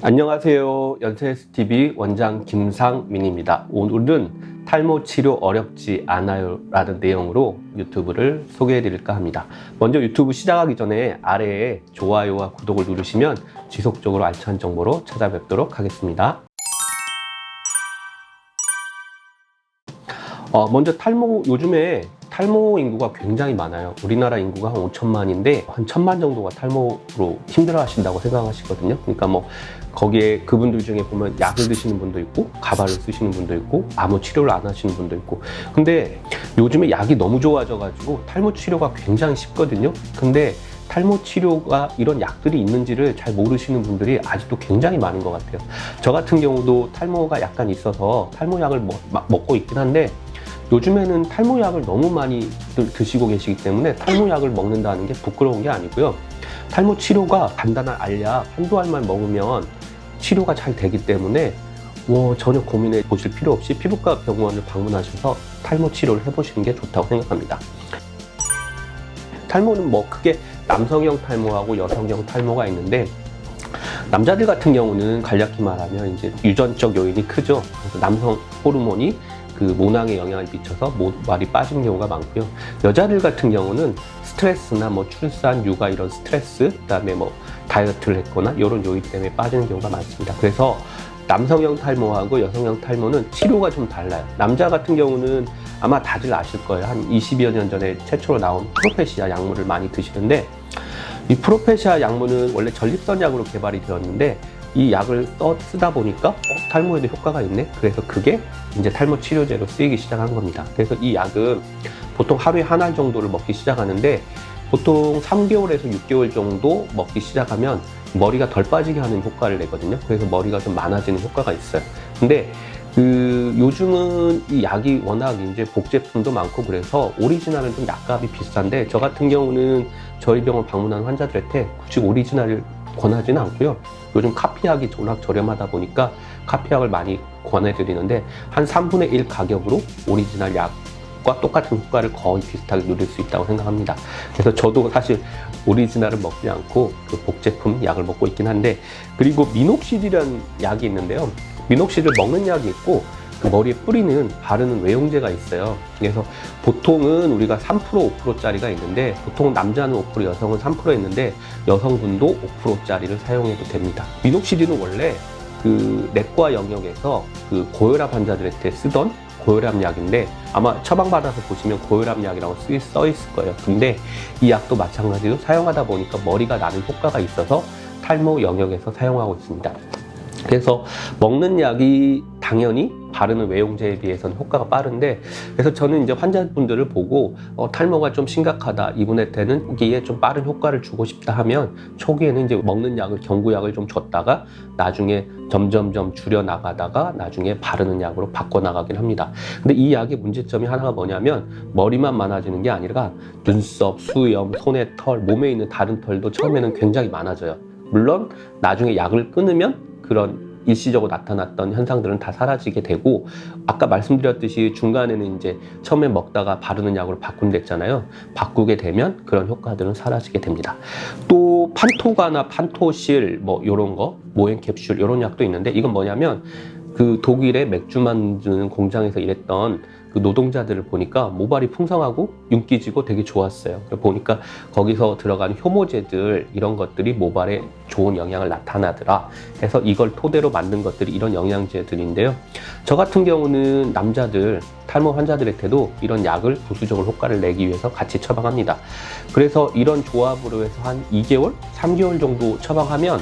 안녕하세요. 연세STV 원장 김상민입니다. 오늘은 탈모 치료 어렵지 않아요 라는 내용으로 유튜브를 소개해 드릴까 합니다. 먼저 유튜브 시작하기 전에 아래에 좋아요와 구독을 누르시면 지속적으로 알찬 정보로 찾아뵙도록 하겠습니다. 먼저 요즘에 탈모 인구가 굉장히 많아요. 우리나라 인구가 한 5천만인데 한 1,000만 정도가 탈모로 힘들어 하신다고 생각하시거든요. 그러니까 거기에 그분들 중에 보면 약을 드시는 분도 있고 가발을 쓰시는 분도 있고 아무 치료를 안 하시는 분도 있고, 근데 요즘에 약이 너무 좋아져 가지고 탈모 치료가 굉장히 쉽거든요. 근데 탈모 치료가 이런 약들이 있는지를 잘 모르시는 분들이 아직도 굉장히 많은 것 같아요. 저 같은 경우도 탈모가 약간 있어서 탈모약을 먹고 있긴 한데, 요즘에는 탈모약을 너무 많이 드시고 계시기 때문에 탈모약을 먹는다는 게 부끄러운 게 아니고요. 탈모 치료가 간단한 알약 한두 알만 먹으면 치료가 잘 되기 때문에 전혀 고민해 보실 필요 없이 피부과 병원을 방문하셔서 탈모 치료를 해보시는 게 좋다고 생각합니다. 탈모는 크게 남성형 탈모하고 여성형 탈모가 있는데, 남자들 같은 경우는 간략히 말하면 이제 유전적 요인이 크죠. 그래서 남성 호르몬이 그 모낭에 영향을 미쳐서 모발이 빠지는 경우가 많고요. 여자들 같은 경우는 스트레스나 출산, 육아 이런 스트레스, 그다음에 다이어트를 했거나 이런 요인 때문에 빠지는 경우가 많습니다. 그래서 남성형 탈모하고 여성형 탈모는 치료가 좀 달라요. 남자 같은 경우는 아마 다들 아실 거예요. 한 20여 년 전에 최초로 나온 프로페시아 약물을 많이 드시는데, 이 프로페시아 약물은 원래 전립선 약으로 개발이 되었는데, 이 약을 쓰다 보니까 탈모에도 효과가 있네. 그래서 그게 이제 탈모 치료제로 쓰이기 시작한 겁니다. 그래서 이 약은 보통 하루에 한 알 정도를 먹기 시작하는데, 보통 3개월에서 6개월 정도 먹기 시작하면 머리가 덜 빠지게 하는 효과를 내거든요. 그래서 머리가 좀 많아지는 효과가 있어요. 근데 요즘은 이 약이 워낙 이제 복제품도 많고 그래서 오리지널은 좀 약값이 비싼데, 저 같은 경우는 저희 병원 방문한 환자들한테 굳이 오리지널을 권하지는 않고요. 요즘 카피약이 워낙 저렴하다 보니까 카피약을 많이 권해드리는데, 한 3분의 1 가격으로 오리지널 약과 똑같은 효과를 거의 비슷하게 누릴 수 있다고 생각합니다. 그래서 저도 사실 오리지널을 먹지 않고 그 복제품 약을 먹고 있긴 한데, 그리고 미녹시딜이라는 약이 있는데요. 미녹시딜을 먹는 약이 있고 그 머리에 바르는 외용제가 있어요. 그래서 보통은 우리가 3%, 5%짜리가 있는데, 보통 남자는 5%, 여성은 3% 있는데 여성분도 5%짜리를 사용해도 됩니다. 미녹시딜은 원래 그 내과 영역에서 그 고혈압 환자들한테 쓰던 고혈압 약인데, 아마 처방받아서 보시면 고혈압 약이라고 써 있을 거예요. 근데 이 약도 마찬가지로 사용하다 보니까 머리가 나는 효과가 있어서 탈모 영역에서 사용하고 있습니다. 그래서 먹는 약이 당연히 바르는 외용제에 비해서는 효과가 빠른데, 그래서 저는 이제 환자분들을 보고 탈모가 좀 심각하다, 이분한테는 초기에 좀 빠른 효과를 주고 싶다 하면 초기에는 이제 먹는 약을, 경구약을 좀 줬다가 나중에 점점점 줄여 나가다가 나중에 바르는 약으로 바꿔 나가긴 합니다. 근데 이 약의 문제점이 하나가 뭐냐면, 머리만 많아지는 게 아니라 눈썹, 수염, 손의 털, 몸에 있는 다른 털도 처음에는 굉장히 많아져요. 물론 나중에 약을 끊으면 그런 일시적으로 나타났던 현상들은 다 사라지게 되고, 아까 말씀드렸듯이 중간에는 이제 처음에 먹다가 바르는 약으로 바꾼댔잖아요. 바꾸게 되면 그런 효과들은 사라지게 됩니다. 또 판토가나 판토실 요런 거, 모행 캡슐 이런 약도 있는데, 이건 뭐냐면 그 독일의 맥주 만드는 공장에서 일했던 그 노동자들을 보니까 모발이 풍성하고 윤기지고 되게 좋았어요. 보니까 거기서 들어간 효모제들 이런 것들이 모발에 좋은 영향을 나타나더라. 그래서 이걸 토대로 만든 것들이 이런 영양제들인데요. 저 같은 경우는 남자들 탈모 환자들한테도 이런 약을 부수적으로 효과를 내기 위해서 같이 처방합니다. 그래서 이런 조합으로 해서 한 2개월, 3개월 정도 처방하면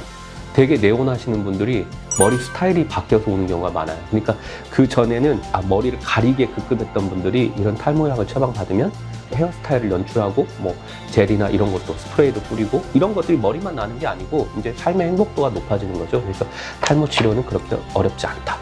되게 네온하시는 분들이 머리 스타일이 바뀌어서 오는 경우가 많아요. 그러니까 그 전에는 머리를 가리게 급급했던 분들이 이런 탈모약을 처방받으면 헤어스타일을 연출하고 젤이나 이런 것도 스프레이도 뿌리고, 이런 것들이 머리만 나는 게 아니고 이제 삶의 행복도가 높아지는 거죠. 그래서 탈모 치료는 그렇게 어렵지 않다.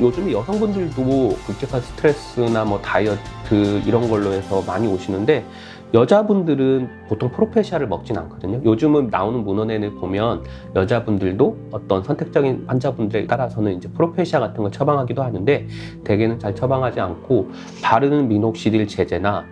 요즘에 여성분들도 극적한 스트레스나 다이어트 이런 걸로 해서 많이 오시는데, 여자분들은 보통 프로페시아를 먹진 않거든요. 요즘은 나오는 문헌에 보면 여자분들도 어떤 선택적인 환자분들에 따라서는 이제 프로페시아 같은 걸 처방하기도 하는데, 대개는 잘 처방하지 않고 바르는 미녹시딜 제제나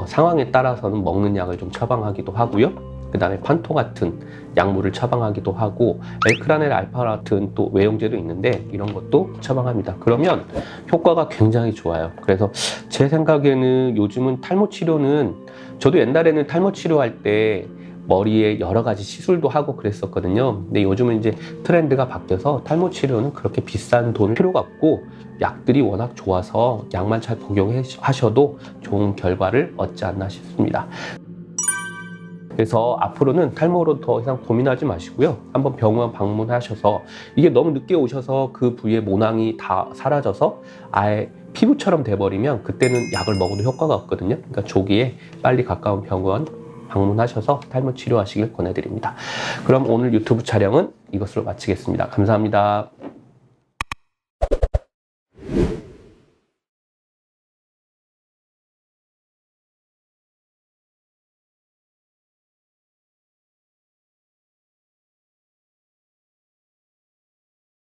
상황에 따라서는 먹는 약을 좀 처방하기도 하고요. 그 다음에 판토 같은 약물을 처방하기도 하고 엘크라넬 알파 같은 또 외용제도 있는데 이런 것도 처방합니다. 그러면 효과가 굉장히 좋아요. 그래서 제 생각에는 요즘은 탈모 치료는 저도 옛날에는 탈모 치료할 때 머리에 여러 가지 시술도 하고 그랬었거든요. 근데 요즘은 이제 트렌드가 바뀌어서 탈모 치료는 그렇게 비싼 돈을 필요가 없고 약들이 워낙 좋아서 약만 잘 복용하셔도 좋은 결과를 얻지 않나 싶습니다. 그래서 앞으로는 탈모로 더 이상 고민하지 마시고요. 한번 병원 방문하셔서 이게 너무 늦게 오셔서 그 부위의 모낭이 다 사라져서 아예 피부처럼 돼버리면 그때는 약을 먹어도 효과가 없거든요. 그러니까 조기에 빨리 가까운 병원 방문하셔서 탈모 치료하시길 권해드립니다. 그럼 오늘 유튜브 촬영은 이것으로 마치겠습니다. 감사합니다.